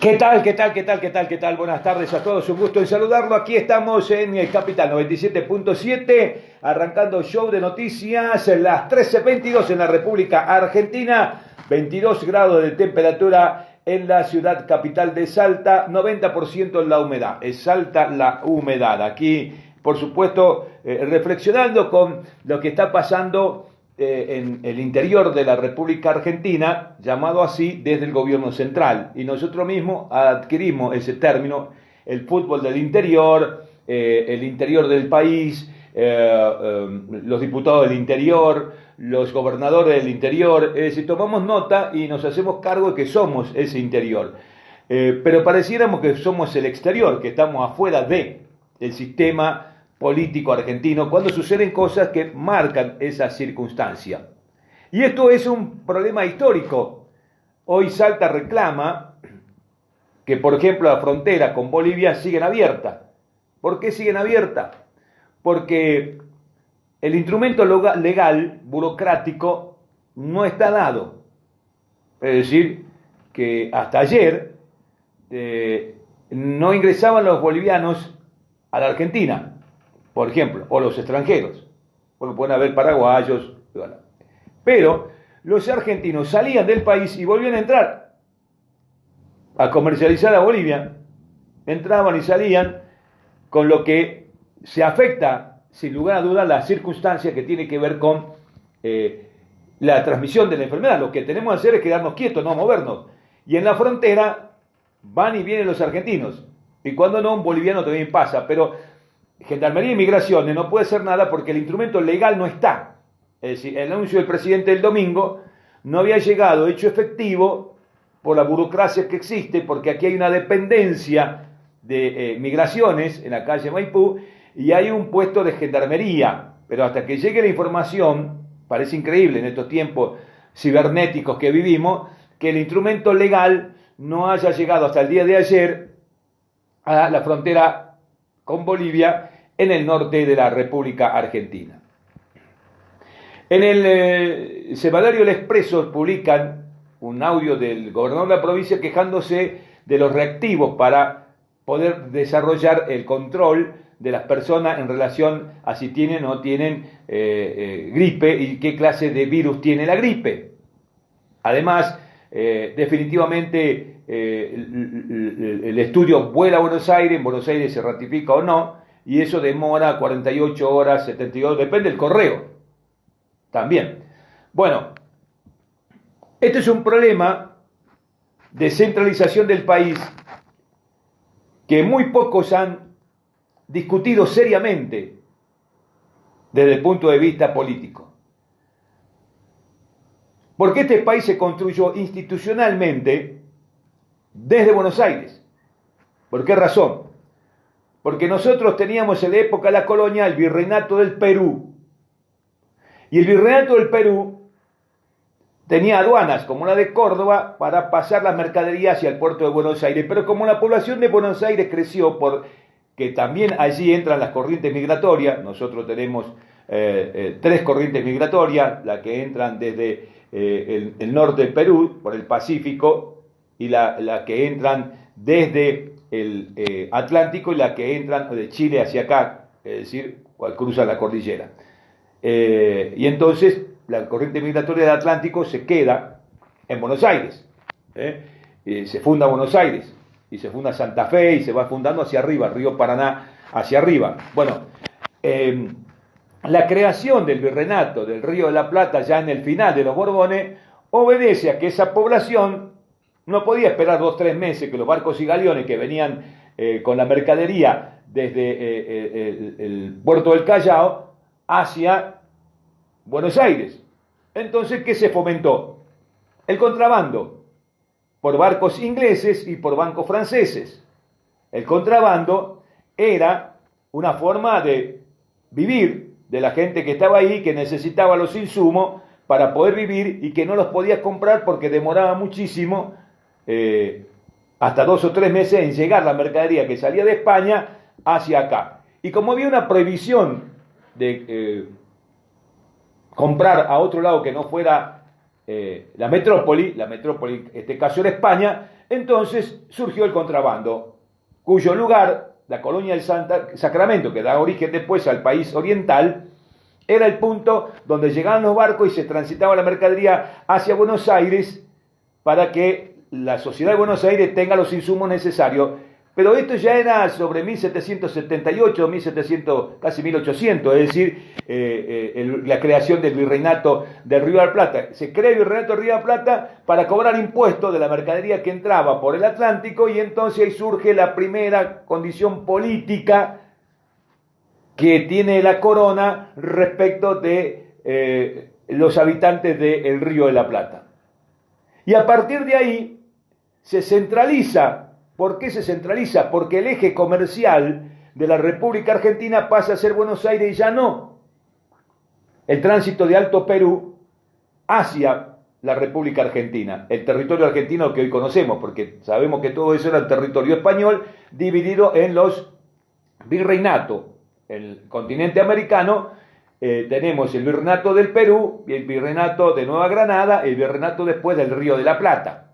¿Qué tal? ¿Qué tal? ¿Qué tal? ¿Qué tal? ¿Qué tal? Buenas tardes a todos, un gusto en saludarlo. Aquí estamos en el Capital 97.7, arrancando show de noticias en las 13:22 en la República Argentina, 22 grados de temperatura en la ciudad capital de Salta, 90% en la humedad. Es Salta la humedad. Aquí, por supuesto, reflexionando con lo que está pasando en el interior de la República Argentina, llamado así desde el gobierno central. Y nosotros mismos adquirimos ese término, el fútbol del interior, el interior del país, los diputados del interior, los gobernadores del interior. Es decir, tomamos nota y nos hacemos cargo de que somos ese interior. Pero pareciéramos que somos el exterior, que estamos afuera del sistema político argentino, cuando suceden cosas que marcan esa circunstancia. Y esto es un problema histórico. Hoy Salta reclama que, por ejemplo, la frontera con Bolivia siguen abierta. ¿Por qué siguen abierta? Porque el instrumento legal, burocrático, no está dado. Es decir, que hasta ayer no ingresaban los bolivianos a la Argentina, por ejemplo, o los extranjeros, porque pueden haber paraguayos, bueno. Pero los argentinos salían del país y volvían a entrar a comercializar a Bolivia, entraban y salían, con lo que se afecta, sin lugar a dudas, la circunstancia que tiene que ver con la transmisión de la enfermedad. Lo que tenemos que hacer es quedarnos quietos, no movernos. Y en la frontera van y vienen los argentinos, y cuando no, un boliviano también pasa, pero Gendarmería y Migraciones no puede hacer nada porque el instrumento legal no está. Es decir, el anuncio del presidente el domingo no había llegado hecho efectivo por la burocracia que existe, porque aquí hay una dependencia de Migraciones en la calle Maipú y hay un puesto de Gendarmería. Pero hasta que llegue la información, parece increíble en estos tiempos cibernéticos que vivimos, que el instrumento legal no haya llegado hasta el día de ayer a la frontera con Bolivia en el norte de la República Argentina. En el semanario El Expreso publican un audio del gobernador de la provincia quejándose de los reactivos para poder desarrollar el control de las personas en relación a si tienen o no tienen gripe y qué clase de virus tiene la gripe. Además, definitivamente el estudio vuela a Buenos Aires, en Buenos Aires se ratifica o no, y eso demora 48 horas, 72, depende del correo también. Bueno, este es un problema de centralización del país que muy pocos han discutido seriamente desde el punto de vista político. Porque este país se construyó institucionalmente desde Buenos Aires. ¿Por qué razón? Porque nosotros teníamos en la época de la colonia el Virreinato del Perú. Y el Virreinato del Perú tenía aduanas, como la de Córdoba, para pasar las mercaderías hacia el puerto de Buenos Aires. Pero como la población de Buenos Aires creció, porque también allí entran las corrientes migratorias, nosotros tenemos tres corrientes migratorias, la que entran desde el norte del Perú, por el Pacífico, y la que entran desde el Atlántico y la que entran de Chile hacia acá, es decir, cual cruza la cordillera. Y entonces la corriente migratoria del Atlántico se queda en Buenos Aires, se funda Buenos Aires, y se funda Santa Fe, y se va fundando hacia arriba, Río Paraná hacia arriba. Bueno, la creación del virreinato del Río de la Plata ya en el final de los Borbones obedece a que esa población no podía esperar 2 o 3 meses que los barcos y galeones que venían con la mercadería desde el puerto del Callao hacia Buenos Aires. Entonces, ¿qué se fomentó? El contrabando por barcos ingleses y por bancos franceses. El contrabando era una forma de vivir de la gente que estaba ahí, que necesitaba los insumos para poder vivir y que no los podías comprar porque demoraba muchísimo, hasta 2 o 3 meses en llegar la mercadería que salía de España hacia acá. Y como había una prohibición de comprar a otro lado que no fuera la metrópoli, en este caso era España, entonces surgió el contrabando, cuyo lugar, la colonia del Sacramento, que da origen después al país oriental, era el punto donde llegaban los barcos y se transitaba la mercadería hacia Buenos Aires para que la sociedad de Buenos Aires tenga los insumos necesarios. Pero esto ya era sobre 1778, 1700, casi 1800, es decir, la creación del Virreinato del Río de la Plata. Se crea el Virreinato del Río de la Plata para cobrar impuestos de la mercadería que entraba por el Atlántico, y entonces ahí surge la primera condición política que tiene la corona respecto de los habitantes del Río de la Plata. Y a partir de ahí se centraliza. ¿Por qué se centraliza? Porque el eje comercial de la República Argentina pasa a ser Buenos Aires y ya no el tránsito de Alto Perú hacia la República Argentina, el territorio argentino que hoy conocemos, porque sabemos que todo eso era el territorio español dividido en los virreinatos. El continente americano, tenemos el virreinato del Perú, el virreinato de Nueva Granada, el virreinato después del Río de la Plata.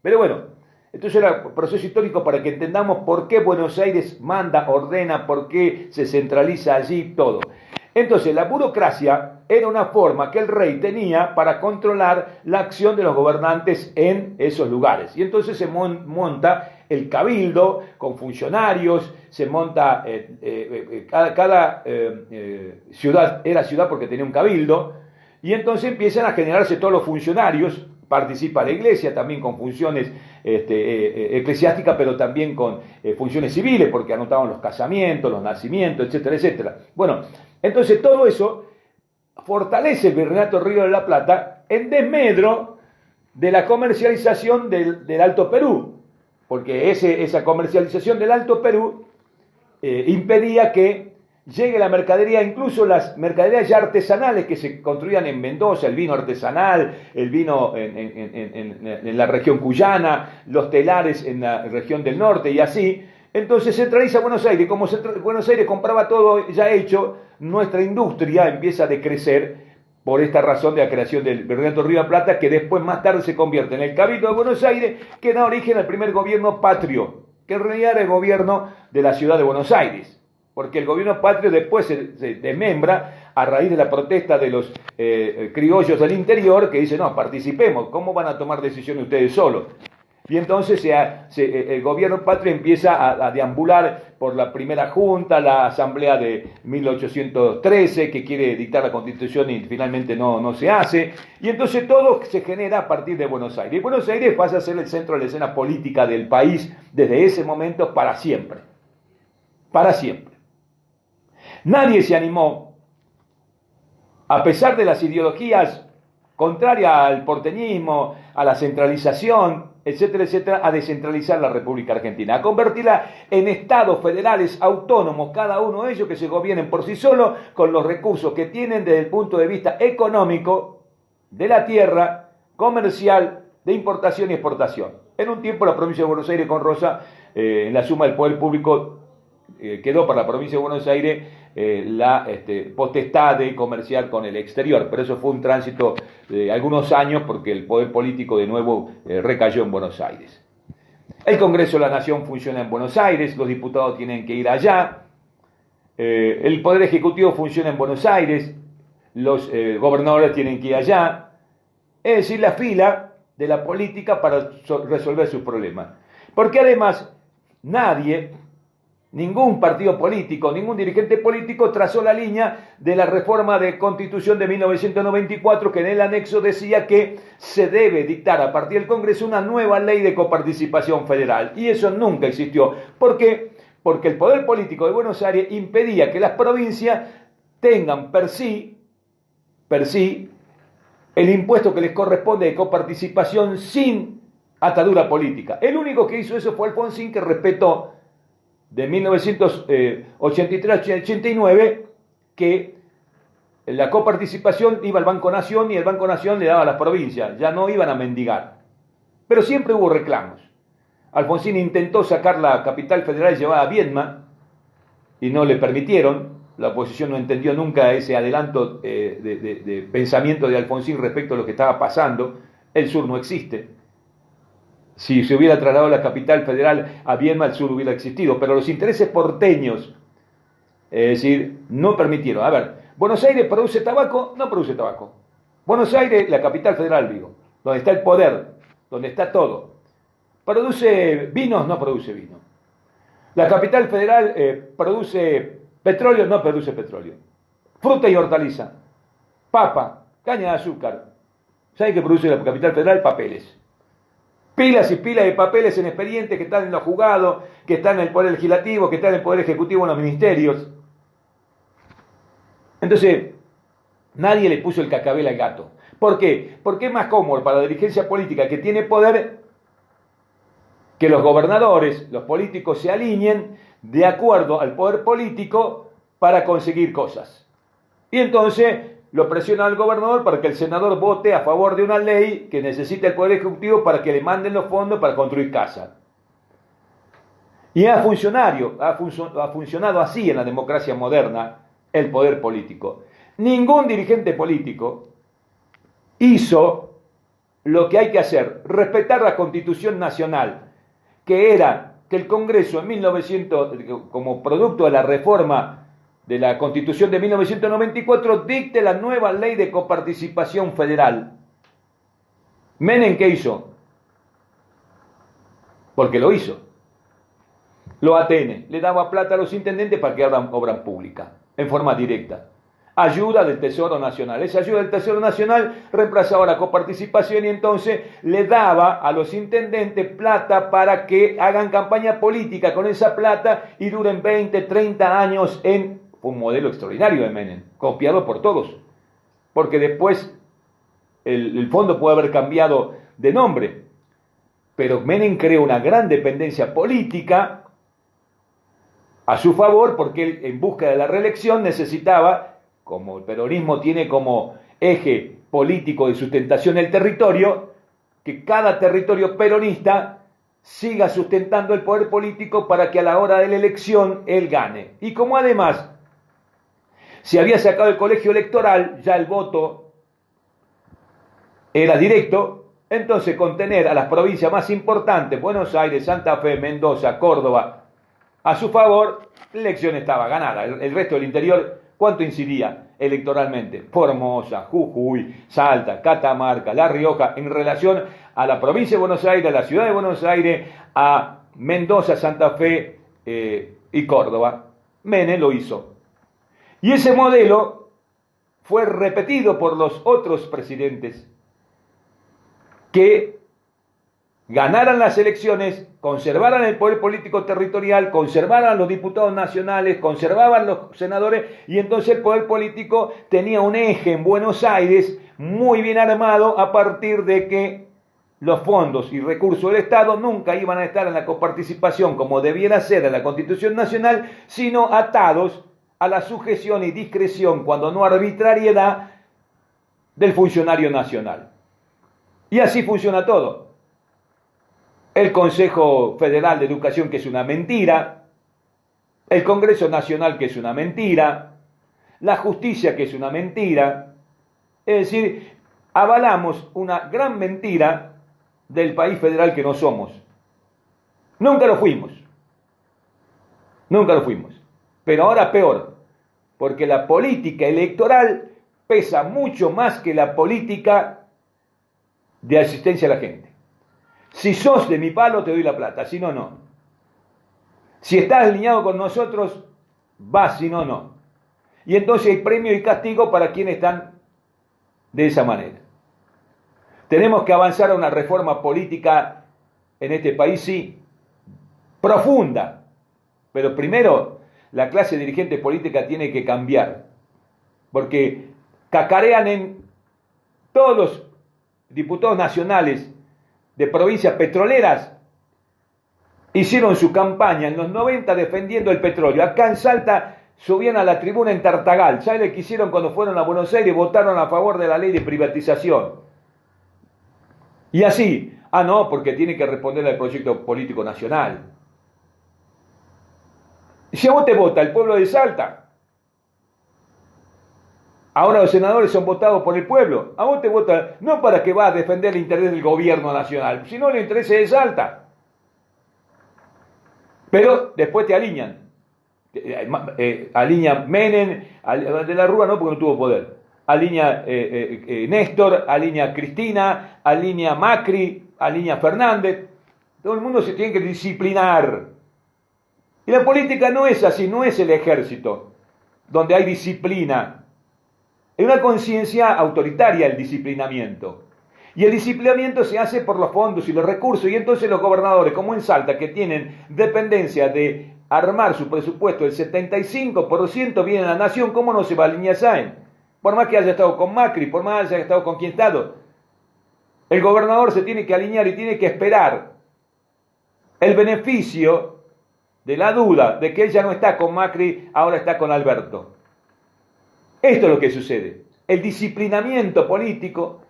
Pero bueno, entonces era un proceso histórico para que entendamos por qué Buenos Aires manda, ordena, por qué se centraliza allí todo. Entonces la burocracia era una forma que el rey tenía para controlar la acción de los gobernantes en esos lugares. Y entonces se monta el cabildo con funcionarios, se monta, cada ciudad era ciudad porque tenía un cabildo, y entonces empiezan a generarse todos los funcionarios. Participa la iglesia también con funciones eclesiásticas, pero también con funciones civiles, porque anotaban los casamientos, los nacimientos, etcétera, etcétera. Bueno, entonces todo eso fortalece el Virreinato Río de la Plata en desmedro de la comercialización del Alto Perú, porque esa comercialización del Alto Perú impedía que llegue la mercadería, incluso las mercaderías ya artesanales que se construían en Mendoza, el vino artesanal, el vino en la región cuyana, los telares en la región del norte y así. Entonces se centraliza Buenos Aires. Como Buenos Aires compraba todo ya hecho, nuestra industria empieza a decrecer por esta razón de la creación del Virreinato Río de la Plata, que después más tarde se convierte en el Cabildo de Buenos Aires, que da origen al primer gobierno patrio, que en realidad era el gobierno de la ciudad de Buenos Aires. Porque el gobierno patrio después se desmembra a raíz de la protesta de los criollos del interior, que dicen, no, participemos, ¿cómo van a tomar decisiones ustedes solos? Y entonces el gobierno patrio empieza a deambular por la primera junta, la asamblea de 1813, que quiere dictar la constitución y finalmente no se hace. Y entonces todo se genera a partir de Buenos Aires. Y Buenos Aires pasa a ser el centro de la escena política del país desde ese momento para siempre. Para siempre. Nadie se animó, a pesar de las ideologías contrarias al porteñismo, a la centralización, etcétera, etcétera, a descentralizar la República Argentina, a convertirla en estados federales autónomos, cada uno de ellos que se gobiernen por sí solos, con los recursos que tienen desde el punto de vista económico, de la tierra, comercial, de importación y exportación. En un tiempo la provincia de Buenos Aires con Rosa, en la suma del poder público, quedó para la provincia de Buenos Aires la potestad de comerciar con el exterior, pero eso fue un tránsito de algunos años porque el poder político de nuevo recayó en Buenos Aires. El Congreso de la Nación funciona en Buenos Aires, los diputados tienen que ir allá, el Poder Ejecutivo funciona en Buenos Aires, los gobernadores tienen que ir allá, es decir, la fila de la política para resolver sus problemas. Porque además ningún partido político, ningún dirigente político trazó la línea de la reforma de Constitución de 1994, que en el anexo decía que se debe dictar a partir del Congreso una nueva ley de coparticipación federal. Y eso nunca existió. ¿Por qué? Porque el poder político de Buenos Aires impedía que las provincias tengan per sí el impuesto que les corresponde de coparticipación sin atadura política. El único que hizo eso fue Alfonsín, que respetó de 1983 a 89, que la coparticipación iba al Banco Nación y el Banco Nación le daba a las provincias, ya no iban a mendigar. Pero siempre hubo reclamos. Alfonsín intentó sacar la capital federal llevada a Viedma y no le permitieron. la oposición no entendió nunca ese adelanto de pensamiento de Alfonsín respecto a lo que estaba pasando. El sur no existe. Si se hubiera trasladado la capital federal a Viedma, el sur hubiera existido, pero los intereses porteños, es decir, no permitieron. A ver, ¿Buenos Aires produce tabaco? No produce tabaco. Buenos Aires, la capital federal, digo, donde está el poder, donde está todo. ¿Produce vinos? No produce vino. La capital federal produce petróleo, no produce petróleo. Fruta y hortaliza, papa, caña de azúcar. ¿Sabe qué produce la capital federal? Papeles. Pilas y pilas de papeles en expedientes que están en los juzgados, que están en el Poder Legislativo, que están en el Poder Ejecutivo, en los ministerios. Entonces, nadie le puso el cascabel al gato. ¿Por qué? Porque es más cómodo para la dirigencia política que tiene poder que los gobernadores, los políticos se alineen de acuerdo al poder político para conseguir cosas. Y entonces lo presiona al gobernador para que el senador vote a favor de una ley que necesita el Poder Ejecutivo para que le manden los fondos para construir casas. Y ha funcionado así en la democracia moderna el poder político. Ningún dirigente político hizo lo que hay que hacer, respetar la Constitución Nacional, que era que el Congreso en 1900, como producto de la reforma de la Constitución de 1994, dicte la nueva ley de coparticipación federal. ¿Menem qué hizo? Porque lo hizo. Lo ATN le daba plata a los intendentes para que hagan obra pública, en forma directa. Ayuda del Tesoro Nacional. Esa ayuda del Tesoro Nacional reemplazaba la coparticipación y entonces le daba a los intendentes plata para que hagan campaña política con esa plata y duren 20, 30 años en un modelo extraordinario de Menem, copiado por todos. Porque después el fondo puede haber cambiado de nombre, pero Menem creó una gran dependencia política a su favor porque él, en busca de la reelección, necesitaba, como el peronismo tiene como eje político de sustentación el territorio, que cada territorio peronista siga sustentando el poder político para que a la hora de la elección él gane. Y como además se había sacado el colegio electoral, ya el voto era directo, entonces con tener a las provincias más importantes, Buenos Aires, Santa Fe, Mendoza, Córdoba, a su favor, la elección estaba ganada. El resto del interior, ¿cuánto incidía electoralmente? Formosa, Jujuy, Salta, Catamarca, La Rioja, en relación a la provincia de Buenos Aires, a la ciudad de Buenos Aires, a Mendoza, Santa Fe y Córdoba. Menem lo hizo. Y ese modelo fue repetido por los otros presidentes que ganaran las elecciones, conservaran el poder político territorial, conservaran los diputados nacionales, conservaban los senadores, y entonces el poder político tenía un eje en Buenos Aires muy bien armado a partir de que los fondos y recursos del Estado nunca iban a estar en la coparticipación como debiera ser en la Constitución Nacional, sino atados a la sujeción y discreción, cuando no arbitrariedad, del funcionario nacional. Y así funciona todo. El Consejo Federal de Educación, que es una mentira, el Congreso Nacional, que es una mentira, la justicia, que es una mentira. Es decir, avalamos una gran mentira del país federal que no somos. Nunca lo fuimos. Nunca lo fuimos. Pero ahora peor, porque la política electoral pesa mucho más que la política de asistencia a la gente. Si sos de mi palo, te doy la plata, si no, no. Si estás alineado con nosotros, vas, si no, no. Y entonces hay premio y castigo para quienes están de esa manera. Tenemos que avanzar a una reforma política en este país, sí, profunda. Pero primero, la clase dirigente política tiene que cambiar. Porque cacarean en todos los diputados nacionales de provincias petroleras, hicieron su campaña en los 90 defendiendo el petróleo. Acá en Salta subían a la tribuna en Tartagal. ¿Saben lo que hicieron cuando fueron a Buenos Aires? Votaron a favor de la ley de privatización. Y así, no, porque tiene que responder al proyecto político nacional. Si a vos te vota el pueblo de Salta, Ahora los senadores son votados por el pueblo. A vos te votan no para que vas a defender el interés del gobierno nacional, sino el interés de Salta. Pero después te alinean. Alinea Menem, de la Rúa no porque no tuvo poder. Alinea Néstor, alinea Cristina, alinea Macri, alinea Fernández. Todo el mundo se tiene que disciplinar. Y la política no es así, no es el ejército, donde hay disciplina. Es una conciencia autoritaria el disciplinamiento. Y el disciplinamiento se hace por los fondos y los recursos. Y entonces los gobernadores, como en Salta, que tienen dependencia de armar su presupuesto, el 75% viene a la nación, ¿cómo no se va a alinear Sáenz? Por más que haya estado con Macri, por más que haya estado con quien estado. El gobernador se tiene que alinear y tiene que esperar el beneficio de la duda de que él ya no está con Macri, ahora está con Alberto. Esto es lo que sucede. El disciplinamiento político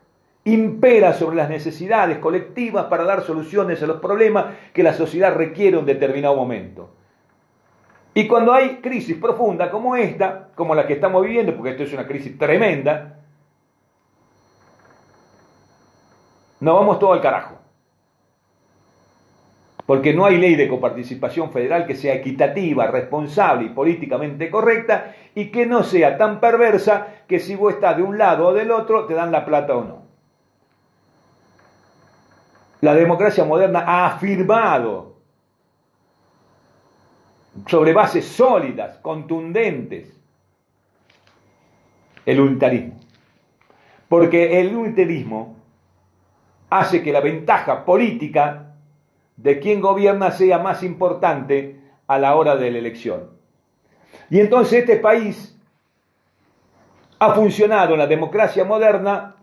impera sobre las necesidades colectivas para dar soluciones a los problemas que la sociedad requiere en un determinado momento. Y cuando hay crisis profunda como esta, como la que estamos viviendo, porque esto es una crisis tremenda, nos vamos todo al carajo. Porque no hay ley de coparticipación federal que sea equitativa, responsable y políticamente correcta y que no sea tan perversa que si vos estás de un lado o del otro te dan la plata o no. La democracia moderna ha afirmado sobre bases sólidas, contundentes, el unitarismo. Porque el unitarismo hace que la ventaja política de quien gobierna sea más importante a la hora de la elección. Y entonces este país ha funcionado en la democracia moderna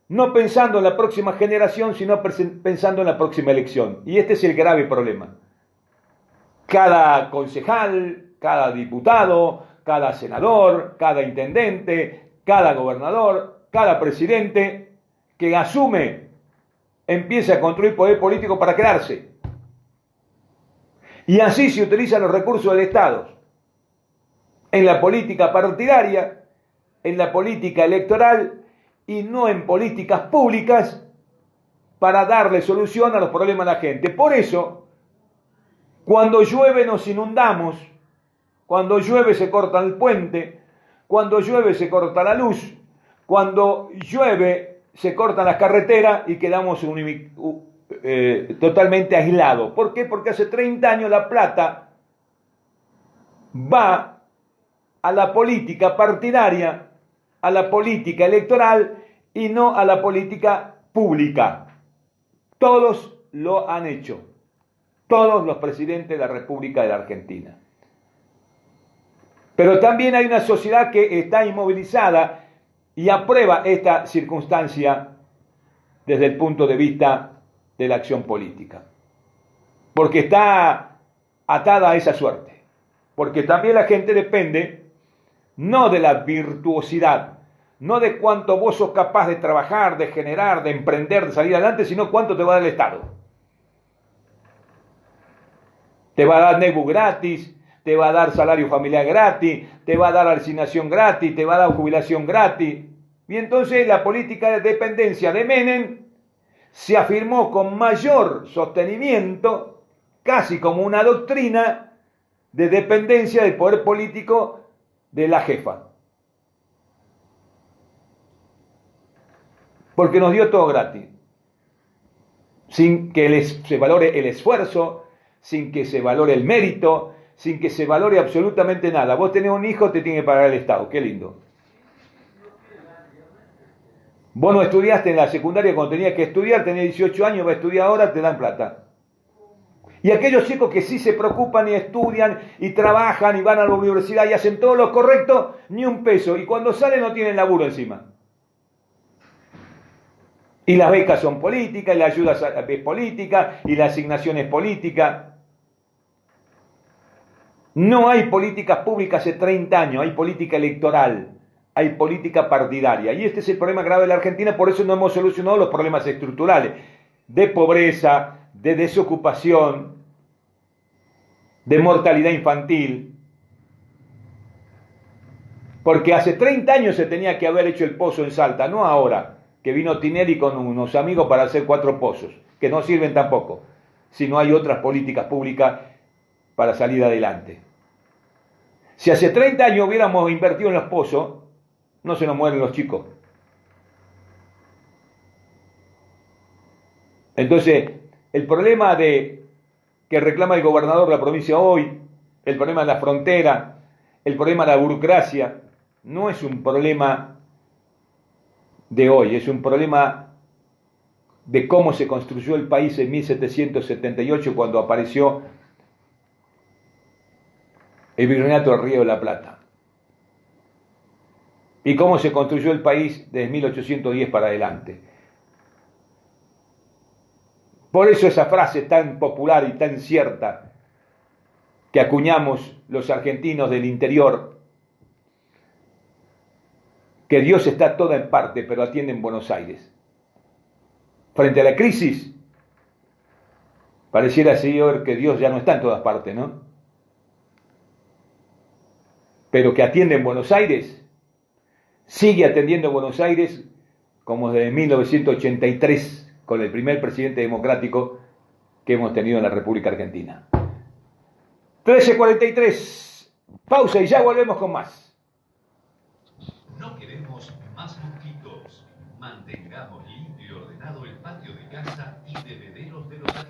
no pensando en la próxima generación, sino pensando en la próxima elección. Y este es el grave problema. Cada concejal, cada diputado, cada senador, cada intendente, cada gobernador, cada presidente que asume empieza a construir poder político para quedarse. Y así se utilizan los recursos del Estado. En la política partidaria, en la política electoral y no en políticas públicas para darle solución a los problemas de la gente. Por eso, cuando llueve nos inundamos, cuando llueve se corta el puente, cuando llueve se corta la luz, cuando llueve se cortan las carreteras y quedamos totalmente aislados. ¿Por qué? Porque hace 30 años la plata va a la política partidaria, a la política electoral y no a la política pública. Todos lo han hecho. Todos los presidentes de la República de la Argentina. Pero también hay una sociedad que está inmovilizada y aprueba esta circunstancia desde el punto de vista de la acción política. Porque está atada a esa suerte. Porque también la gente depende no de la virtuosidad, no de cuánto vos sos capaz de trabajar, de generar, de emprender, de salir adelante, sino cuánto te va a dar el Estado. Te va a dar NEBU gratis, te va a dar salario familiar gratis, te va a dar asignación gratis, te va a dar jubilación gratis. Y entonces la política de dependencia de Menem se afirmó con mayor sostenimiento, casi como una doctrina de dependencia del poder político de la jefa. Porque nos dio todo gratis, sin que se valore el esfuerzo, sin que se valore el mérito, sin que se valore absolutamente nada. Vos tenés un hijo, te tiene que pagar el Estado, qué lindo. Vos no estudiaste en la secundaria cuando tenías que estudiar, tenés 18 años, vas a estudiar ahora, te dan plata. Y aquellos chicos que sí se preocupan y estudian y trabajan y van a la universidad y hacen todo lo correcto, ni un peso. Y cuando salen no tienen laburo encima. Y las becas son políticas, y la ayuda es política, y la asignación es política. No hay políticas públicas hace 30 años, hay política electoral, hay política partidaria. Y este es el problema grave de la Argentina, por eso no hemos solucionado los problemas estructurales de pobreza, de desocupación, de mortalidad infantil. Porque hace 30 años se tenía que haber hecho el pozo en Salta, no ahora, que vino Tinelli con unos amigos para hacer 4 pozos, que no sirven tampoco, si no hay otras políticas públicas para salir adelante. Si hace 30 años hubiéramos invertido en los pozos, no se nos mueren los chicos. Entonces, el problema que reclama el gobernador de la provincia hoy, el problema de la frontera, el problema de la burocracia, no es un problema de hoy, es un problema de cómo se construyó el país en 1778 cuando apareció el virreinato del Río de la Plata. Y cómo se construyó el país desde 1810 para adelante. Por eso esa frase tan popular y tan cierta que acuñamos los argentinos del interior, que Dios está toda en parte, pero atiende en Buenos Aires. Frente a la crisis, pareciera, Señor, que Dios ya no está en todas partes, ¿no? Pero que atiende en Buenos Aires, sigue atendiendo en Buenos Aires como desde 1983, con el primer presidente democrático que hemos tenido en la República Argentina. 13:43, pausa y ya volvemos con más. No queremos más mosquitos. Mantengamos limpio y ordenado el patio de casa y bebederos.